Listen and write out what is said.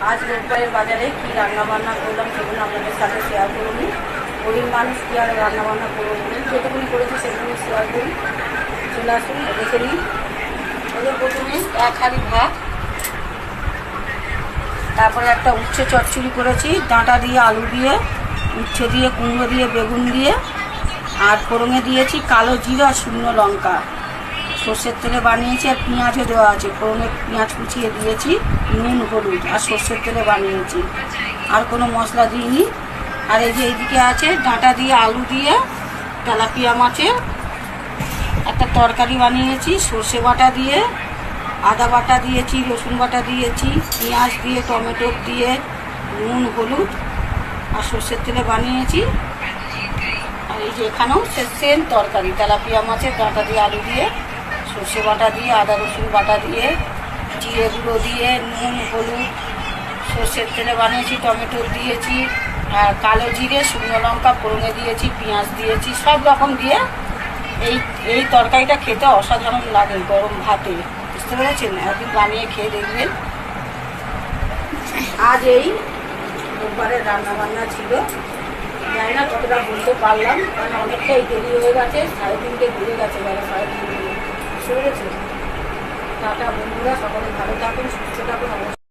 আজ রোববারের বাজারে কি রান্না বান্না করলাম সেগুলো আপনাদের সাথে শেয়ার করুন। গরিব মানুষ কি আর রান্না বান্না করবো, যেটুকুনি করেছি সেগুলো শেয়ার করি। চলে আসুন, দেখে নিন। ওদের প্রথমে 1 হাঁড়ি ভাত, তারপরে একটা উচ্ছে চচ্চড়ি করেছি, ডাঁটা দিয়ে, আলু দিয়ে, উচ্ছে দিয়ে, কুমড়ো দিয়ে, বেগুন দিয়ে, আর ফোড়নে দিয়েছি কালো জিরা আর শুকনো লঙ্কা, সর্ষের তেলে বানিয়েছি, আর পেঁয়াজও দেওয়া আছে। ফোড়নে পেঁয়াজ কুচিয়ে দিয়েছি, নুন হলুদ আর সর্ষের তেলে বানিয়েছি, আর কোনো মশলা দিইনি। আর এই যে এইদিকে আছে ডাঁটা দিয়ে, আলু দিয়ে, তেলাপিয়া মাছের একটা তরকারি বানিয়েছি, সর্ষে বাটা দিয়ে, আদা বাটা দিয়েছি, রসুন বাটা দিয়েছি, পেঁয়াজ দিয়ে, টমেটো দিয়ে, নুন হলুদ আর সর্ষের তেলে বানিয়েছি। আর এই যে এখানেও সেম তরকারি, তেলাপিয়া মাছের ডাঁটা দিয়ে, আলু দিয়ে, সর্ষে বাটা দিয়ে, আদা রসুন বাটা দিয়ে, জিরে গুঁড়ো দিয়ে, নুন হলুদ সর্ষের তেলে বানিয়েছি, টমেটো দিয়েছি, আর কালো জিরে, শুকনো লঙ্কা ফোড়নে দিয়েছি, পেঁয়াজ দিয়েছি, সব রকম দিয়ে এই তরকারিটা খেতে অসাধারণ লাগে গরম ভাতে, বুঝতে পেরেছেন? একদিন বানিয়ে খেয়ে দেখবেন। আজ এই রোববারের রান্নাবান্না ছিল, জানি না কতটা বলতে পারলাম, কারণ অনেকটাই দেরি হয়ে গেছে, 3:30 ঘুরে গেছে, বেলা 3:30। বুঝতে পেরেছেন? টাটা বন্ধুরা, সকলে ভালো থাকুন, সুস্থ থাকুন।